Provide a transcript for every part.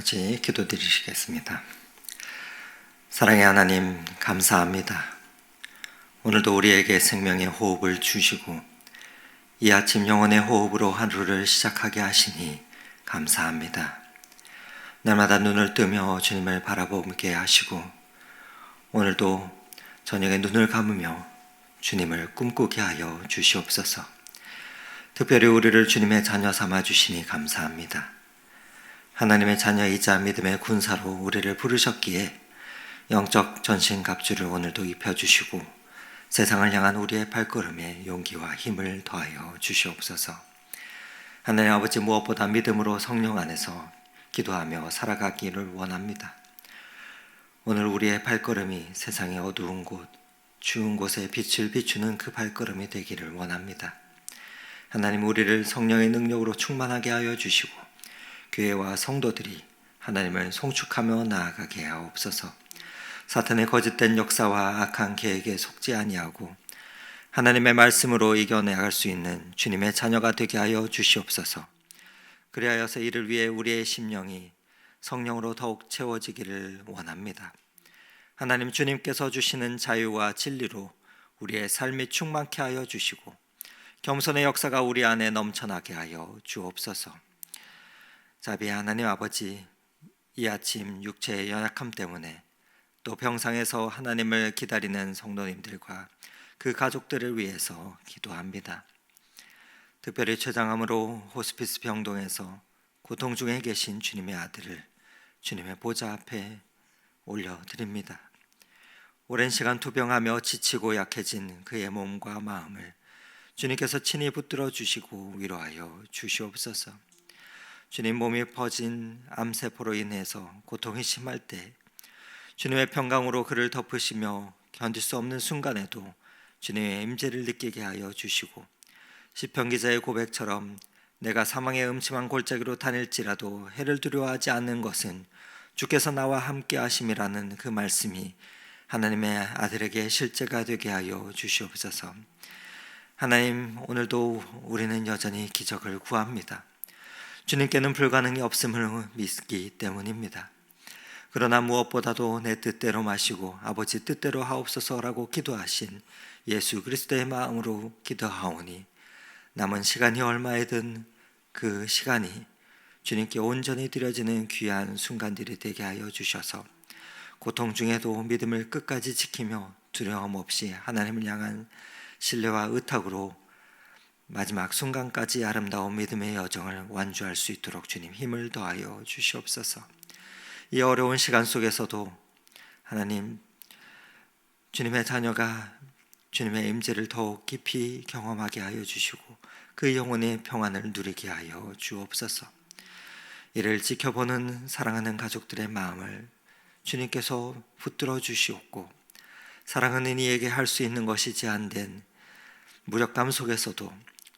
같이 기도드리시겠습니다. 사랑의 하나님, 감사합니다. 오늘도 우리에게 생명의 호흡을 주시고 이 아침 영혼의 호흡으로 하루를 시작하게 하시니 감사합니다. 날마다 눈을 뜨며 주님을 바라보게 하시고 오늘도 저녁에 눈을 감으며 주님을 꿈꾸게 하여 주시옵소서. 특별히 우리를 주님의 자녀 삼아 주시니 감사합니다. 하나님의 자녀이자 믿음의 군사로 우리를 부르셨기에 영적 전신갑주를 오늘도 입혀주시고 세상을 향한 우리의 발걸음에 용기와 힘을 더하여 주시옵소서. 하나님 아버지, 무엇보다 믿음으로 성령 안에서 기도하며 살아가기를 원합니다. 오늘 우리의 발걸음이 세상의 어두운 곳, 추운 곳에 빛을 비추는 그 발걸음이 되기를 원합니다. 하나님, 우리를 성령의 능력으로 충만하게 하여 주시고 교회와 성도들이 하나님을 송축하며 나아가게 하옵소서. 사탄의 거짓된 역사와 악한 계획에 속지 아니하고 하나님의 말씀으로 이겨내갈 수 있는 주님의 자녀가 되게 하여 주시옵소서. 그리하여서 이를 위해 우리의 심령이 성령으로 더욱 채워지기를 원합니다. 하나님, 주님께서 주시는 자유와 진리로 우리의 삶이 충만케 하여 주시고 겸손의 역사가 우리 안에 넘쳐나게 하여 주옵소서. 자비의 하나님 아버지, 이 아침 육체의 연약함 때문에 또 병상에서 하나님을 기다리는 성도님들과 그 가족들을 위해서 기도합니다. 특별히 췌장암으로 호스피스 병동에서 고통 중에 계신 주님의 아들을 주님의 보좌 앞에 올려드립니다. 오랜 시간 투병하며 지치고 약해진 그의 몸과 마음을 주님께서 친히 붙들어 주시고 위로하여 주시옵소서. 주님, 몸이 퍼진 암세포로 인해서 고통이 심할 때 주님의 평강으로 그를 덮으시며 견딜 수 없는 순간에도 주님의 임재를 느끼게 하여 주시고 시편 기자의 고백처럼 내가 사망의 음침한 골짜기로 다닐지라도 해를 두려워하지 않는 것은 주께서 나와 함께 하심이라는 그 말씀이 하나님의 아들에게 실제가 되게 하여 주시옵소서. 하나님, 오늘도 우리는 여전히 기적을 구합니다. 주님께는 불가능이 없음을 믿기 때문입니다. 그러나 무엇보다도 내 뜻대로 마시고 아버지 뜻대로 하옵소서라고 기도하신 예수 그리스도의 마음으로 기도하오니 남은 시간이 얼마이든 그 시간이 주님께 온전히 드려지는 귀한 순간들이 되게 하여 주셔서 고통 중에도 믿음을 끝까지 지키며 두려움 없이 하나님을 향한 신뢰와 의탁으로 마지막 순간까지 아름다운 믿음의 여정을 완주할 수 있도록 주님 힘을 더하여 주시옵소서. 이 어려운 시간 속에서도 하나님, 주님의 자녀가 주님의 임재를 더욱 깊이 경험하게 하여 주시고 그 영혼의 평안을 누리게 하여 주옵소서. 이를 지켜보는 사랑하는 가족들의 마음을 주님께서 붙들어 주시옵고 사랑하는 이에게 할 수 있는 것이 제한된 무력감 속에서도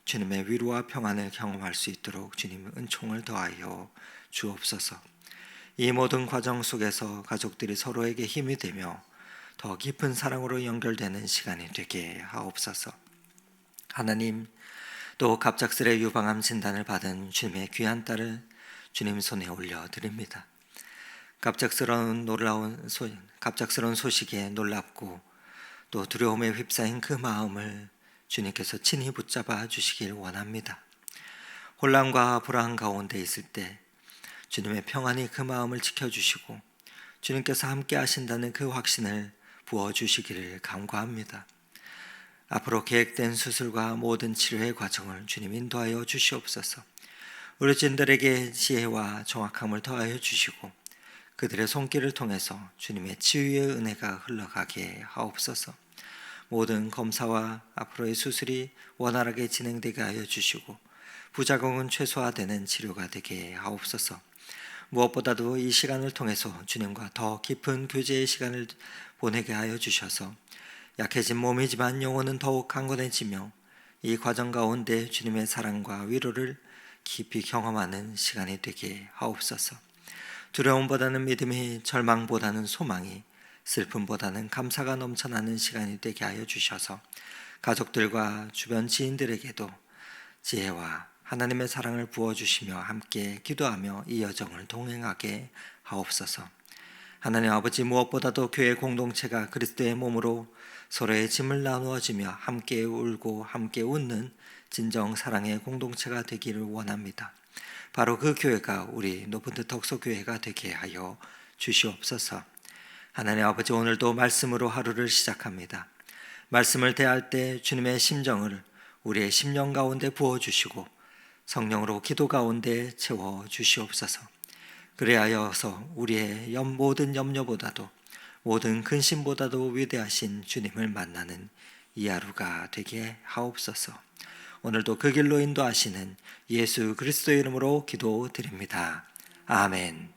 주님의 위로와 평안을 경험할 수 있도록 주님 은총을 더하여 주옵소서. 이 모든 과정 속에서 가족들이 서로에게 힘이 되며 더 깊은 사랑으로 연결되는 시간이 되게 하옵소서. 하나님, 또 갑작스레 유방암 진단을 받은 주님의 귀한 딸을 주님 손에 올려드립니다. 갑작스러운 소식에 놀랍고 또 두려움에 휩싸인 그 마음을 주님께서 친히 붙잡아 주시길 원합니다. 혼란과 불안 가운데 있을 때 주님의 평안이 그 마음을 지켜주시고 주님께서 함께 하신다는 그 확신을 부어주시기를 간구합니다. 앞으로 계획된 수술과 모든 치료의 과정을 주님 인도하여 주시옵소서. 의료진들에게 지혜와 정확함을 더하여 주시고 그들의 손길을 통해서 주님의 치유의 은혜가 흘러가게 하옵소서. 모든 검사와 앞으로의 수술이 원활하게 진행되게 하여 주시고 부작용은 최소화되는 치료가 되게 하옵소서. 무엇보다도 이 시간을 통해서 주님과 더 깊은 교제의 시간을 보내게 하여 주셔서 약해진 몸이지만 영혼은 더욱 강건해지며 이 과정 가운데 주님의 사랑과 위로를 깊이 경험하는 시간이 되게 하옵소서. 두려움보다는 믿음이, 절망보다는 소망이, 슬픔보다는 감사가 넘쳐나는 시간이 되게 하여 주셔서 가족들과 주변 지인들에게도 지혜와 하나님의 사랑을 부어주시며 함께 기도하며 이 여정을 동행하게 하옵소서. 하나님 아버지, 무엇보다도 교회 공동체가 그리스도의 몸으로 서로의 짐을 나누어지며 함께 울고 함께 웃는 진정 사랑의 공동체가 되기를 원합니다. 바로 그 교회가 우리 높은 듯 덕소교회가 되게 하여 주시옵소서. 하나님 아버지, 오늘도 말씀으로 하루를 시작합니다. 말씀을 대할 때 주님의 심정을 우리의 심령 가운데 부어주시고 성령으로 기도 가운데 채워주시옵소서. 그래하여서 우리의 모든 염려보다도 모든 근심보다도 위대하신 주님을 만나는 이 하루가 되게 하옵소서. 오늘도 그 길로 인도하시는 예수 그리스도의 이름으로 기도드립니다. 아멘.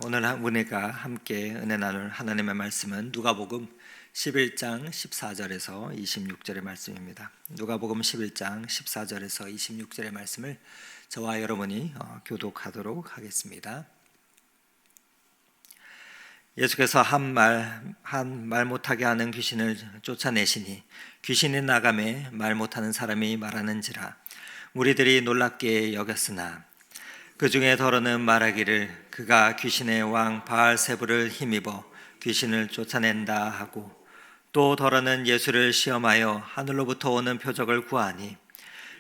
오늘 은혜가 함께 은혜 나눌 하나님의 말씀은 누가복음 11장 14절에서 26절의 말씀입니다. 누가복음 11장 14절에서 26절의 말씀을 저와 여러분이 교독하도록 하겠습니다. 예수께서 한 말 못하게 하는 귀신을 쫓아내시니 귀신이 나가매 말 못하는 사람이 말하는지라 무리들이 놀랍게 여겼으나 그 중에 더러는 말하기를 그가 귀신의 왕 바알세불을 힘입어 귀신을 쫓아낸다 하고, 또 더러는 예수를 시험하여 하늘로부터 오는 표적을 구하니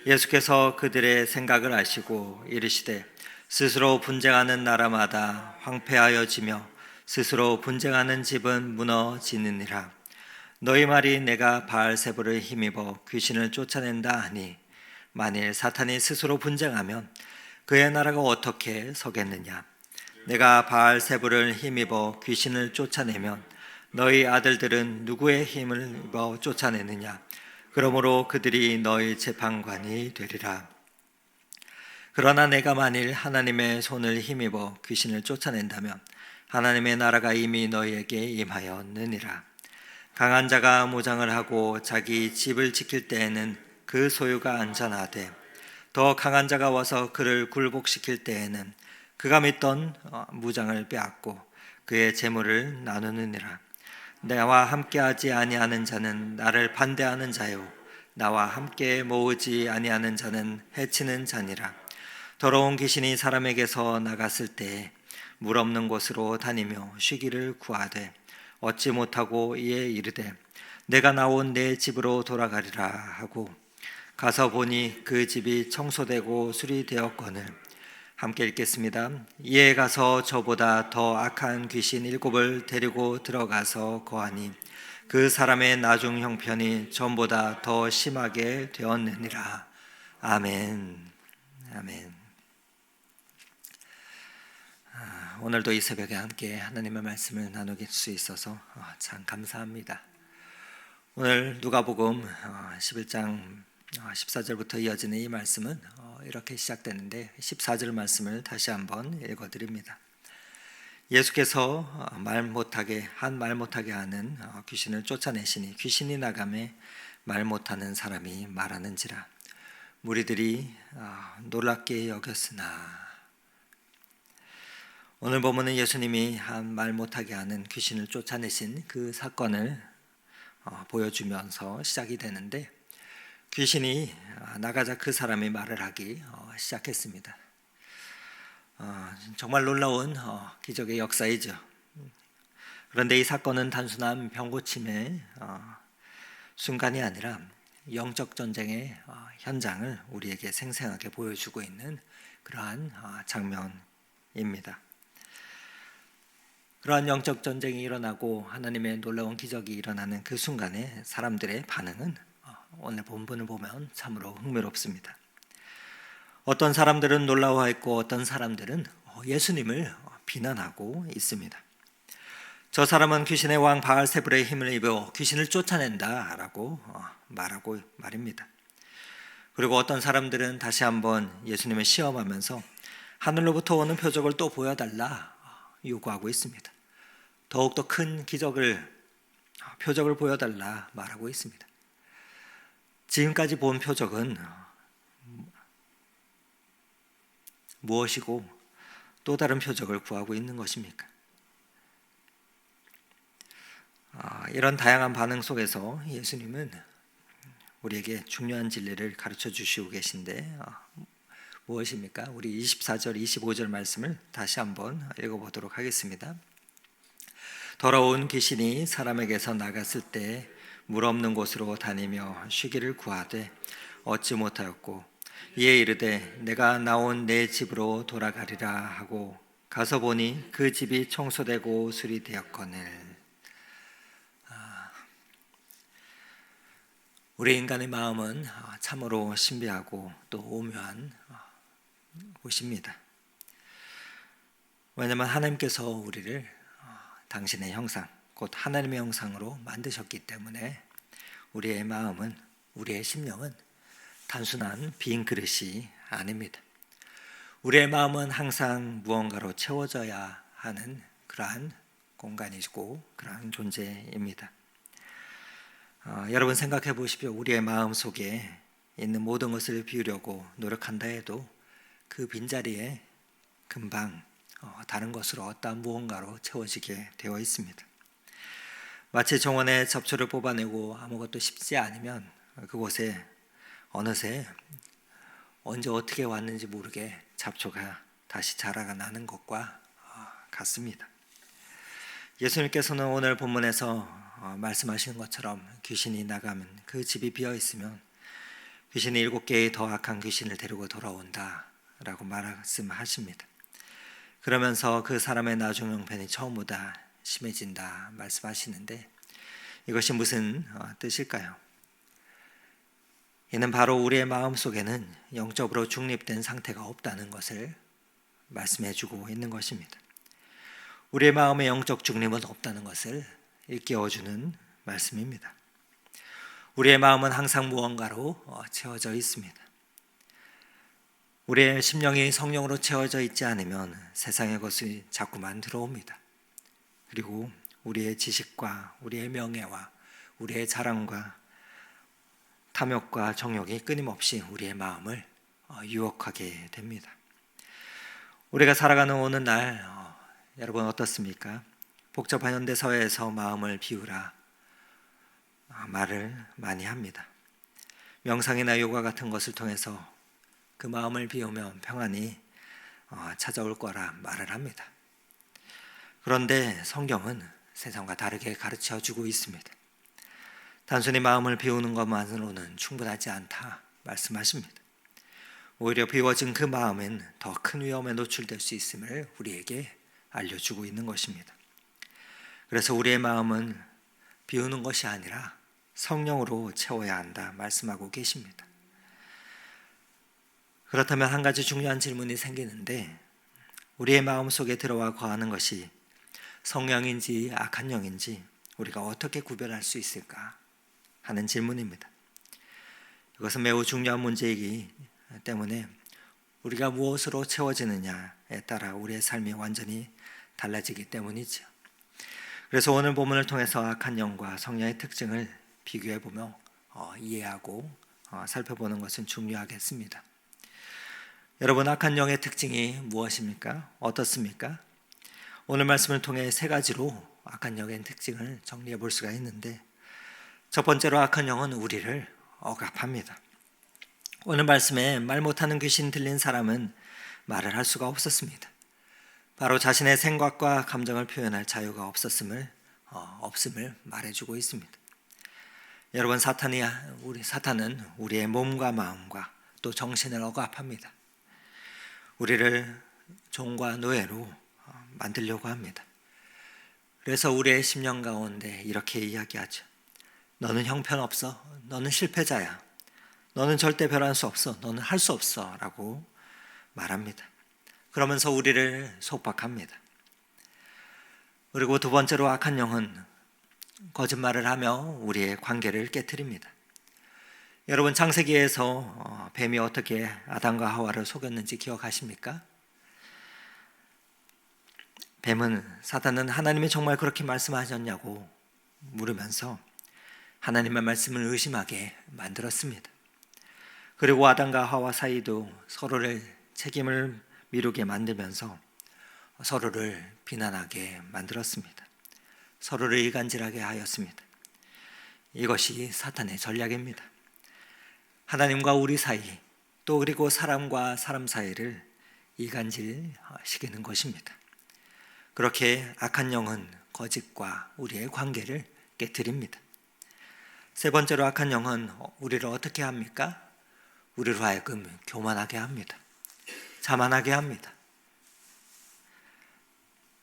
예수께서 그들의 생각을 아시고 이르시되 스스로 분쟁하는 나라마다 황폐하여지며 스스로 분쟁하는 집은 무너지느니라. 너희 말이 내가 바알세불을 힘입어 귀신을 쫓아낸다 하니 만일 사탄이 스스로 분쟁하면 그의 나라가 어떻게 서겠느냐. 내가 바알세불을 힘입어 귀신을 쫓아내면 너희 아들들은 누구의 힘을 입어 쫓아내느냐. 그러므로 그들이 너희 재판관이 되리라. 그러나 내가 만일 하나님의 손을 힘입어 귀신을 쫓아낸다면 하나님의 나라가 이미 너희에게 임하였느니라. 강한 자가 무장을 하고 자기 집을 지킬 때에는 그 소유가 안전하되 더 강한 자가 와서 그를 굴복시킬 때에는 그가 믿던 무장을 빼앗고 그의 재물을 나누느니라. 나와 함께하지 아니하는 자는 나를 반대하는 자요 나와 함께 모으지 아니하는 자는 해치는 자니라. 더러운 귀신이 사람에게서 나갔을 때에 물 없는 곳으로 다니며 쉬기를 구하되 얻지 못하고 이에 이르되 내가 나온 내 집으로 돌아가리라 하고 가서 보니 그 집이 청소되고 수리되었거늘. 함께 읽겠습니다. 이에 가서 저보다 더 악한 귀신 7을 데리고 들어가서 거하니 그 사람의 나중 형편이 전보다 더 심하게 되었느니라. 아멘. 아멘. 오늘도 이 새벽에 함께 하나님의 말씀을 나누길 수 있어서 참 감사합니다. 오늘 누가복음 11장 14절부터 이어지는 이 말씀은 이렇게 시작되는데 14절 말씀을 다시 한번 읽어드립니다. 예수께서 말 못하게 하는 귀신을 쫓아내시니 귀신이 나가매 말 못하는 사람이 말하는지라 무리들이 놀랍게 여겼으나. 오늘 보면은 예수님이 한 말 못하게 하는 귀신을 쫓아내신 그 사건을 보여주면서 시작이 되는데 귀신이 나가자 그 사람이 말을 하기 시작했습니다. 정말 놀라운 기적의 역사이죠. 그런데 이 사건은 단순한 병고침의 순간이 아니라 영적 전쟁의 현장을 우리에게 생생하게 보여주고 있는 그러한 장면입니다. 그러한 영적 전쟁이 일어나고 하나님의 놀라운 기적이 일어나는 그 순간에 사람들의 반응은 오늘 본문을 보면 참으로 흥미롭습니다. 어떤 사람들은 놀라워했고 어떤 사람들은 예수님을 비난하고 있습니다. 저 사람은 귀신의 왕 바알세불의 힘을 입어 귀신을 쫓아낸다 라고 말입니다. 그리고 어떤 사람들은 다시 한번 예수님을 시험하면서 하늘로부터 오는 표적을 또 보여달라 요구하고 있습니다. 더욱더 큰 표적을 보여달라 말하고 있습니다. 지금까지 본 표적은 무엇이고 또 다른 표적을 구하고 있는 것입니까? 이런 다양한 반응 속에서 예수님은 우리에게 중요한 진리를 가르쳐 주시고 계신데 무엇입니까? 우리 24절, 25절 말씀을 다시 한번 읽어보도록 하겠습니다. 더러운 귀신이 사람에게서 나갔을 때 물 없는 곳으로 다니며 쉬기를 구하되 얻지 못하였고 이에 이르되 내가 나온 내 집으로 돌아가리라 하고 가서 보니 그 집이 청소되고 수리되었거늘. 우리 인간의 마음은 참으로 신비하고 또 오묘한 곳입니다. 왜냐하면 하나님께서 우리를 당신의 형상, 곧 하나님의 형상으로 만드셨기 때문에 우리의 마음은, 우리의 심령은 단순한 빈 그릇이 아닙니다. 우리의 마음은 항상 무언가로 채워져야 하는 그러한 공간이고 그러한 존재입니다. 여러분 생각해 보십시오. 우리의 마음 속에 있는 모든 것을 비우려고 노력한다 해도 그 빈자리에 금방 다른 것으로 어떠한 무언가로 채워지게 되어 있습니다. 마치 정원에 잡초를 뽑아내고 아무것도 심지 않으면 그곳에 어느새 언제 어떻게 왔는지 모르게 잡초가 다시 자라가 나는 것과 같습니다. 예수님께서는 오늘 본문에서 말씀하시는 것처럼 귀신이 나가면 그 집이 비어 있으면 귀신이 7개의 더 악한 귀신을 데리고 돌아온다 라고 말씀하십니다. 그러면서 그 사람의 나중 형편이 처음보다 심해진다 말씀하시는데 이것이 무슨 뜻일까요? 이는 바로 우리의 마음 속에는 영적으로 중립된 상태가 없다는 것을 말씀해 주고 있는 것입니다. 우리의 마음의 영적 중립은 없다는 것을 일깨워주는 말씀입니다. 우리의 마음은 항상 무언가로 채워져 있습니다. 우리의 심령이 성령으로 채워져 있지 않으면 세상의 것이 자꾸만 들어옵니다. 그리고 우리의 지식과 우리의 명예와 우리의 자랑과 탐욕과 정욕이 끊임없이 우리의 마음을 유혹하게 됩니다. 우리가 살아가는 오늘날 여러분 어떻습니까? 복잡한 현대 사회에서 마음을 비우라 말을 많이 합니다. 명상이나 요가 같은 것을 통해서 그 마음을 비우면 평안이 찾아올 거라 말을 합니다. 그런데 성경은 세상과 다르게 가르쳐주고 있습니다. 단순히 마음을 비우는 것만으로는 충분하지 않다 말씀하십니다. 오히려 비워진 그 마음은 더 큰 위험에 노출될 수 있음을 우리에게 알려주고 있는 것입니다. 그래서 우리의 마음은 비우는 것이 아니라 성령으로 채워야 한다 말씀하고 계십니다. 그렇다면 한 가지 중요한 질문이 생기는데 우리의 마음 속에 들어와 거하는 것이 성령인지 악한 영인지 우리가 어떻게 구별할 수 있을까 하는 질문입니다. 이것은 매우 중요한 문제이기 때문에 우리가 무엇으로 채워지느냐에 따라 우리의 삶이 완전히 달라지기 때문이죠. 그래서 오늘 본문을 통해서 악한 영과 성령의 특징을 비교해보며 이해하고 살펴보는 것은 중요하겠습니다. 여러분, 악한 영의 특징이 무엇입니까? 어떻습니까? 오늘 말씀을 통해 3가지로 악한 영의 특징을 정리해 볼 수가 있는데 첫 번째로 악한 영은 우리를 억압합니다. 오늘 말씀에 말 못하는 귀신 들린 사람은 말을 할 수가 없었습니다. 바로 자신의 생각과 감정을 표현할 자유가 없음을 말해주고 있습니다. 여러분, 사탄은 우리의 몸과 마음과 또 정신을 억압합니다. 우리를 종과 노예로 만들려고 합니다. 그래서 우리의 심령 가운데 이렇게 이야기하죠. 너는 형편없어. 너는 실패자야. 너는 절대 변할 수 없어. 너는 할 수 없어. 라고 말합니다. 그러면서 우리를 속박합니다. 그리고 두 번째로 악한 영은 거짓말을 하며 우리의 관계를 깨트립니다. 여러분, 창세기에서 뱀이 어떻게 아담과 하와를 속였는지 기억하십니까? 사탄은 하나님이 정말 그렇게 말씀하셨냐고 물으면서 하나님의 말씀을 의심하게 만들었습니다. 그리고 아담과 하와 사이도 서로를 책임을 미루게 만들면서 서로를 비난하게 만들었습니다. 서로를 이간질하게 하였습니다. 이것이 사탄의 전략입니다. 하나님과 우리 사이, 또 그리고 사람과 사람 사이를 이간질시키는 것입니다. 그렇게 악한 영은 거짓과 우리의 관계를 깨뜨립니다. 세 번째로 악한 영은 우리를 어떻게 합니까? 우리로 하여금 교만하게 합니다. 자만하게 합니다.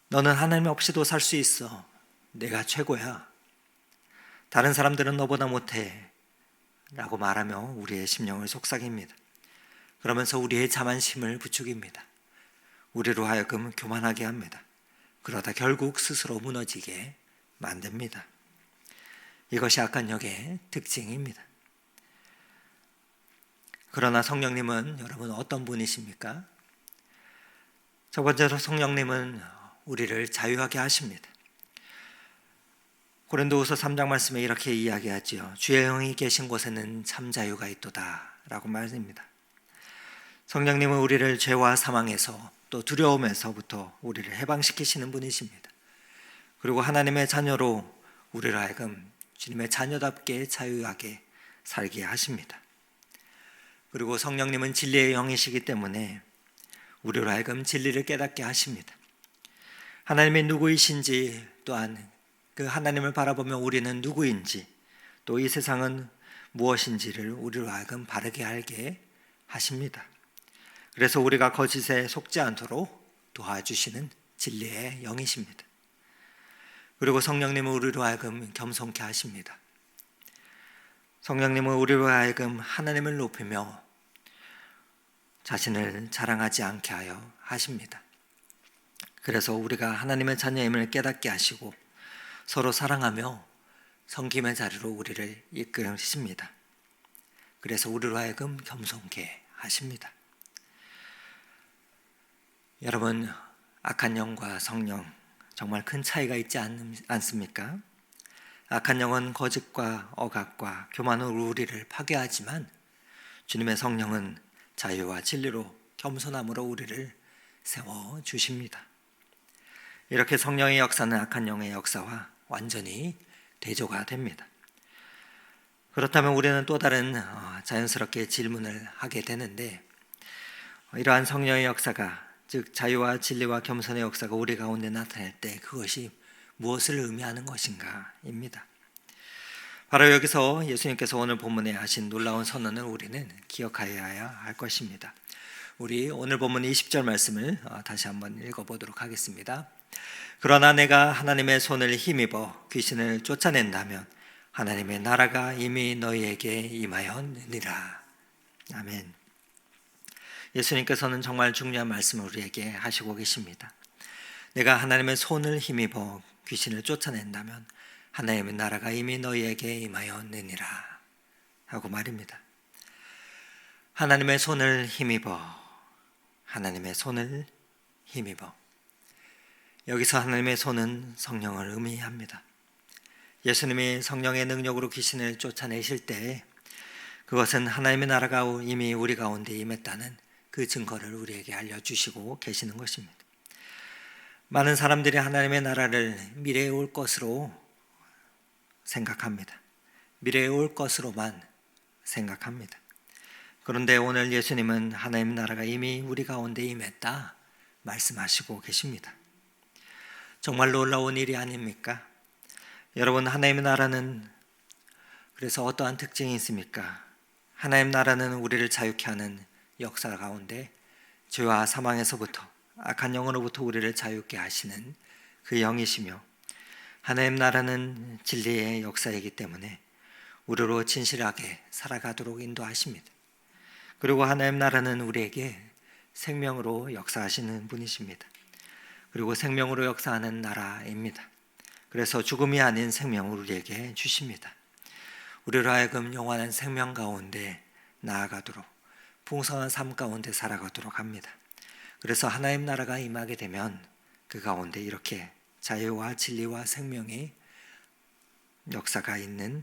너는 하나님 없이도 살 수 있어. 내가 최고야. 다른 사람들은 너보다 못해. 라고 말하며 우리의 심령을 속삭입니다. 그러면서 우리의 자만심을 부추깁니다. 우리로 하여금 교만하게 합니다. 그러다 결국 스스로 무너지게 만듭니다. 이것이 악한 영의 특징입니다. 그러나 성령님은 여러분 어떤 분이십니까? 첫 번째로 성령님은 우리를 자유하게 하십니다. 고린도후서 3장 말씀에 이렇게 이야기하지요. 주의 영이 계신 곳에는 참 자유가 있도다 라고 말합니다. 성령님은 우리를 죄와 사망에서 또 두려움에서부터 우리를 해방시키시는 분이십니다. 그리고 하나님의 자녀로 우리를 하여금 주님의 자녀답게 자유하게 살게 하십니다. 그리고 성령님은 진리의 영이시기 때문에 우리로 하여금 진리를 깨닫게 하십니다. 하나님이 누구이신지, 또한 그 하나님을 바라보며 우리는 누구인지, 또 이 세상은 무엇인지를 우리로 하여금 바르게 알게 하십니다. 그래서 우리가 거짓에 속지 않도록 도와주시는 진리의 영이십니다. 그리고 성령님은 우리로 하여금 겸손케 하십니다. 성령님은 우리로 하여금 하나님을 높이며 자신을 자랑하지 않게 하여 하십니다. 그래서 우리가 하나님의 자녀임을 깨닫게 하시고 서로 사랑하며 섬김의 자리로 우리를 이끌으십니다. 그래서 우리로 하여금 겸손케 하십니다. 여러분, 악한 영과 성령 정말 큰 차이가 있지 않습니까? 악한 영은 거짓과 억압과 교만으로 우리를 파괴하지만 주님의 성령은 자유와 진리로 겸손함으로 우리를 세워주십니다. 이렇게 성령의 역사는 악한 영의 역사와 완전히 대조가 됩니다. 그렇다면 우리는 또 다른 자연스럽게 질문을 하게 되는데, 이러한 성령의 역사가, 즉 자유와 진리와 겸손의 역사가 우리 가운데 나타날 때 그것이 무엇을 의미하는 것인가 입니다. 바로 여기서 예수님께서 오늘 본문에 하신 놀라운 선언을 우리는 기억하여야 할 것입니다. 우리 오늘 본문 20절 말씀을 다시 한번 읽어보도록 하겠습니다. 그러나 내가 하나님의 손을 힘입어 귀신을 쫓아낸다면 하나님의 나라가 이미 너희에게 임하였느니라. 아멘. 예수님께서는 정말 중요한 말씀을 우리에게 하시고 계십니다. 내가 하나님의 손을 힘입어 귀신을 쫓아낸다면 하나님의 나라가 이미 너희에게 임하였느니라 하고 말입니다. 하나님의 손을 힘입어, 하나님의 손을 힘입어. 여기서 하나님의 손은 성령을 의미합니다. 예수님이 성령의 능력으로 귀신을 쫓아내실 때 그것은 하나님의 나라가 이미 우리 가운데 임했다는 그 증거를 우리에게 알려주시고 계시는 것입니다. 많은 사람들이 하나님의 나라를 미래에 올 것으로 생각합니다. 미래에 올 것으로만 생각합니다. 그런데 오늘 예수님은 하나님의 나라가 이미 우리 가운데 임했다 말씀하시고 계십니다. 정말 놀라운 일이 아닙니까? 여러분, 하나님의 나라는 그래서 어떠한 특징이 있습니까? 하나님 나라는 우리를 자유케 하는 역사 가운데 죄와 사망에서부터 악한 영으로부터 우리를 자유케 하시는 그 영이시며, 하나님 나라는 진리의 역사이기 때문에 우리로 진실하게 살아가도록 인도하십니다. 그리고 하나님 나라는 우리에게 생명으로 역사하시는 분이십니다. 그리고 생명으로 역사하는 나라입니다. 그래서 죽음이 아닌 생명을 우리에게 주십니다. 우리로 하여금 영원한 생명 가운데 나아가도록, 풍성한 삶 가운데 살아가도록 합니다. 그래서 하나님 나라가 임하게 되면 그 가운데 이렇게 자유와 진리와 생명의 역사가 있는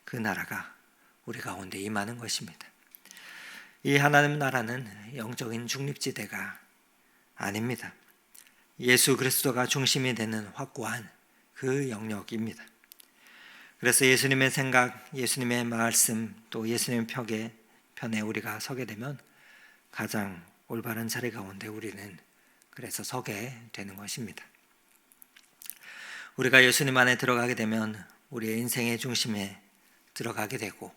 그 나라가 우리 가운데 임하는 것입니다. 이 하나님 나라는 영적인 중립지대가 아닙니다. 예수 그리스도가 중심이 되는 확고한 그 영역입니다. 그래서 예수님의 생각, 예수님의 말씀, 또 예수님의 편에 우리가 서게 되면 가장 올바른 자리 가운데 우리는 그래서 서게 되는 것입니다. 우리가 예수님 안에 들어가게 되면 우리의 인생의 중심에 들어가게 되고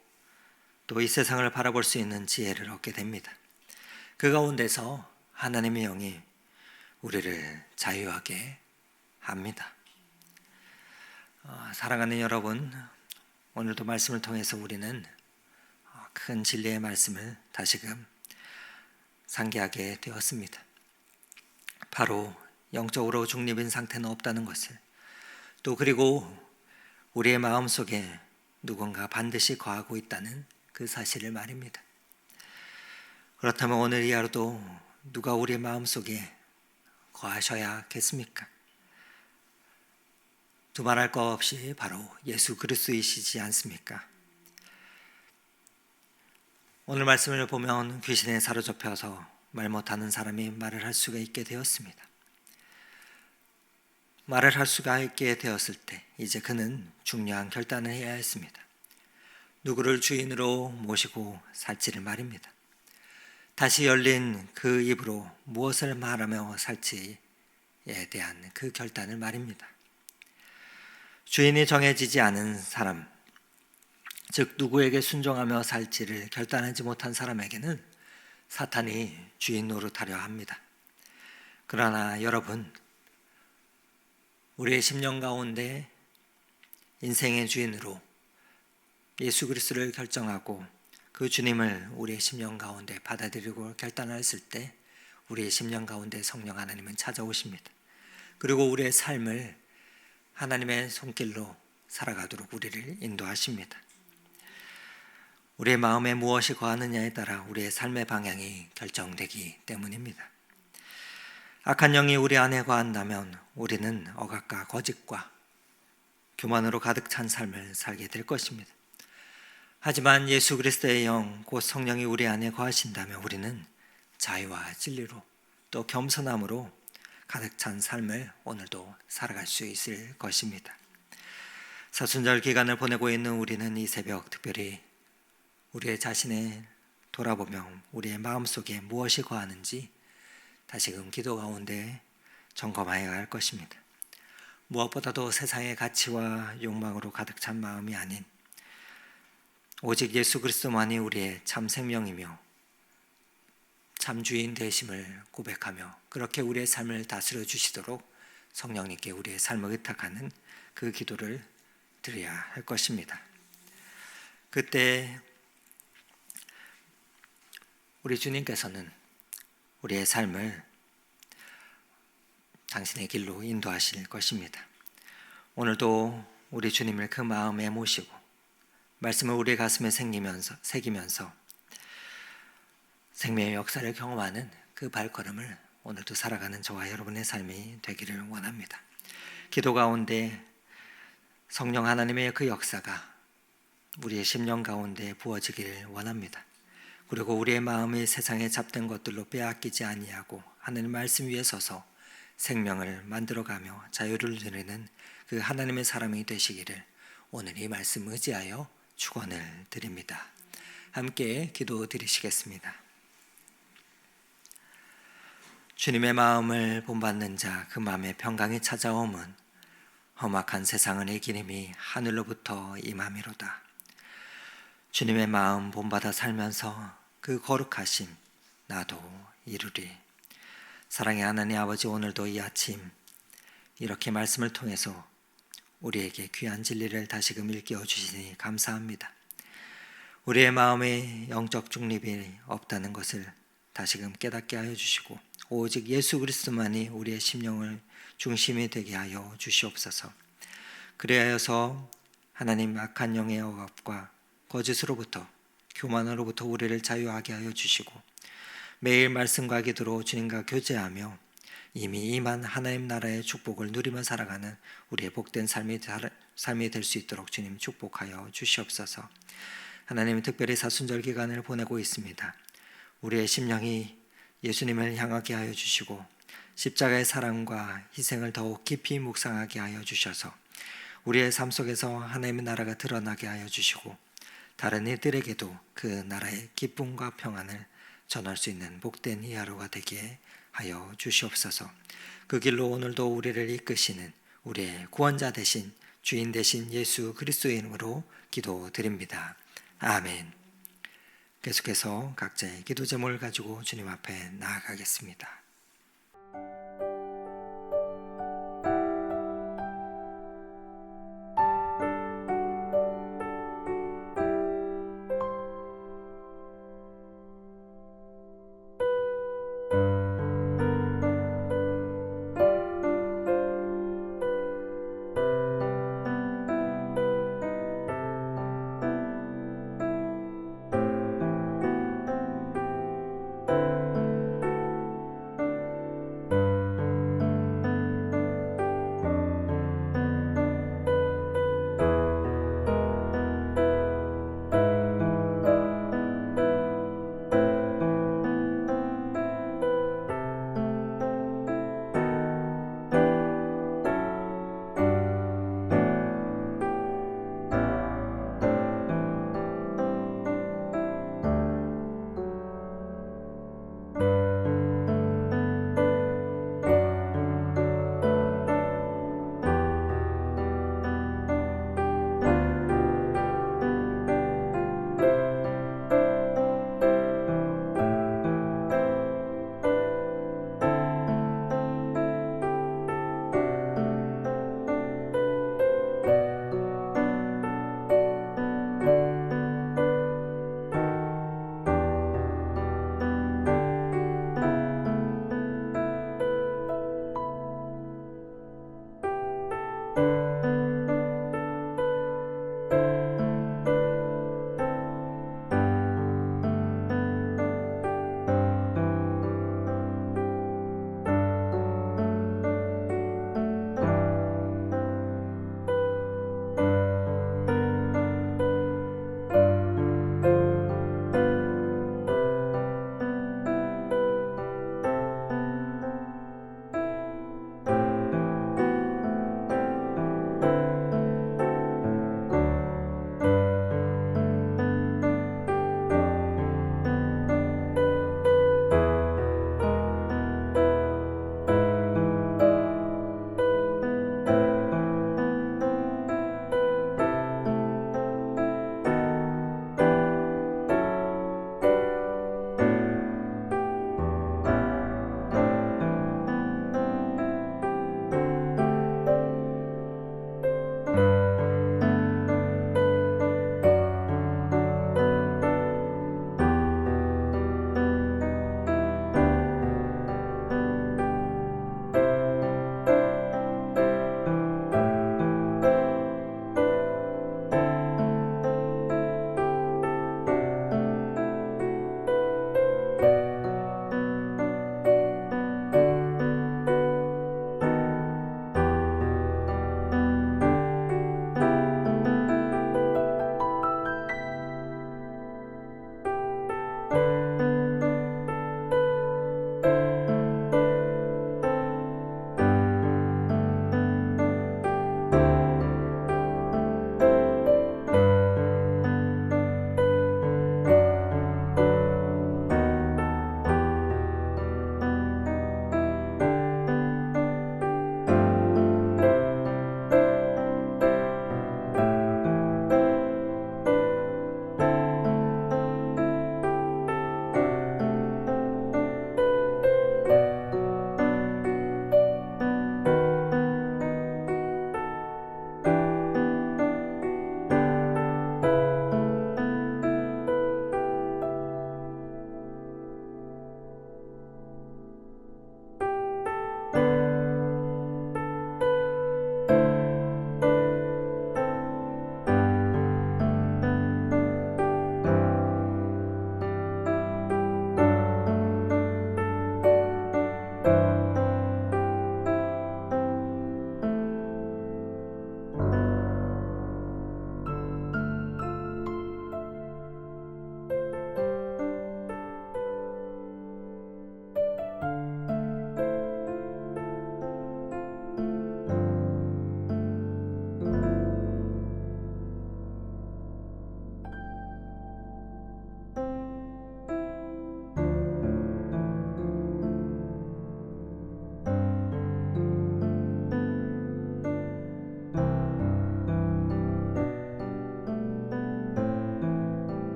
또 이 세상을 바라볼 수 있는 지혜를 얻게 됩니다. 그 가운데서 하나님의 영이 우리를 자유하게 합니다. 사랑하는 여러분, 오늘도 말씀을 통해서 우리는 큰 진리의 말씀을 다시금 상기하게 되었습니다. 바로 영적으로 중립인 상태는 없다는 것을, 또 그리고 우리의 마음속에 누군가 반드시 거하고 있다는 그 사실을 말입니다. 그렇다면 오늘 이 하루도 누가 우리의 마음속에 거하셔야겠습니까? 두말할 것 없이 바로 예수 그리스도이시지 않습니까? 오늘 말씀을 보면 귀신에 사로잡혀서 말 못하는 사람이 말을 할 수가 있게 되었습니다. 말을 할 수가 있게 되었을 때 이제 그는 중요한 결단을 해야 했습니다. 누구를 주인으로 모시고 살지를 말입니다. 다시 열린 그 입으로 무엇을 말하며 살지에 대한 그 결단을 말입니다. 주인이 정해지지 않은 사람, 즉 누구에게 순종하며 살지를 결단하지 못한 사람에게는 사탄이 주인 노릇하려 합니다. 그러나 여러분, 우리의 심령 가운데 인생의 주인으로 예수 그리스도를 결정하고 그 주님을 우리의 심령 가운데 받아들이고 결단했을 때 우리의 심령 가운데 성령 하나님은 찾아오십니다. 그리고 우리의 삶을 하나님의 손길로 살아가도록 우리를 인도하십니다. 우리의 마음에 무엇이 거하느냐에 따라 우리의 삶의 방향이 결정되기 때문입니다. 악한 영이 우리 안에 거한다면 우리는 억압과 거짓과 교만으로 가득 찬 삶을 살게 될 것입니다. 하지만 예수 그리스도의 영, 곧 성령이 우리 안에 거하신다면 우리는 자유와 진리로 또 겸손함으로 가득 찬 삶을 오늘도 살아갈 수 있을 것입니다. 사순절 기간을 보내고 있는 우리는 이 새벽 특별히 우리의 자신을 돌아보며 우리의 마음속에 무엇이 거하는지 다시금 기도 가운데 점검하여야 할 것입니다. 무엇보다도 세상의 가치와 욕망으로 가득 찬 마음이 아닌 오직 예수 그리스도만이 우리의 참 생명이며 참 주인 되심을 고백하며 그렇게 우리의 삶을 다스려 주시도록 성령님께 우리의 삶을 의탁하는 그 기도를 드려야 할 것입니다. 그때 우리 주님께서는 우리의 삶을 당신의 길로 인도하실 것입니다. 오늘도 우리 주님을 그 마음에 모시고 말씀을 우리의 가슴에 새기면서 생명의 역사를 경험하는 그 발걸음을 오늘도 살아가는 저와 여러분의 삶이 되기를 원합니다. 기도 가운데 성령 하나님의 그 역사가 우리의 심령 가운데 부어지기를 원합니다. 그리고 우리의 마음이 세상에 잡된 것들로 빼앗기지 아니하고 하나님 말씀 위에 서서 생명을 만들어가며 자유를 누리는 그 하나님의 사람이 되시기를 오늘 이 말씀 의지하여 축원을 드립니다. 함께 기도 드리시겠습니다. 주님의 마음을 본받는 자 그 마음에 평강이 찾아옴은 험악한 세상은 이기림이 하늘로부터 임함이로다. 주님의 마음 본받아 살면서 그 거룩하심 나도 이루리. 사랑의 하나님 아버지, 오늘도 이 아침 이렇게 말씀을 통해서 우리에게 귀한 진리를 다시금 일깨워 주시니 감사합니다. 우리의 마음에 영적 중립이 없다는 것을 다시금 깨닫게 하여 주시고 오직 예수 그리스도만이 우리의 심령을 중심이 되게 하여 주시옵소서. 그리하여서 하나님 악한 영의 억압과 거짓으로부터 교만으로부터 우리를 자유하게 하여 주시고 매일 말씀과 기도로 주님과 교제하며 이미 임한 하나님 나라의 축복을 누리며 살아가는 우리의 복된 삶이 될 수 있도록 주님 축복하여 주시옵소서. 하나님, 특별히 사순절 기간을 보내고 있습니다. 우리의 심령이 예수님을 향하게 하여 주시고 십자가의 사랑과 희생을 더욱 깊이 묵상하게 하여 주셔서 우리의 삶 속에서 하나님의 나라가 드러나게 하여 주시고 다른 이들에게도 그 나라의 기쁨과 평안을 전할 수 있는 복된 이 하루가 되게 하여 주시옵소서. 그 길로 오늘도 우리를 이끄시는 우리의 구원자 되신 주인 되신 예수 그리스도의 이름으로 기도드립니다. 아멘. 계속해서 각자의 기도 제목을 가지고 주님 앞에 나아가겠습니다.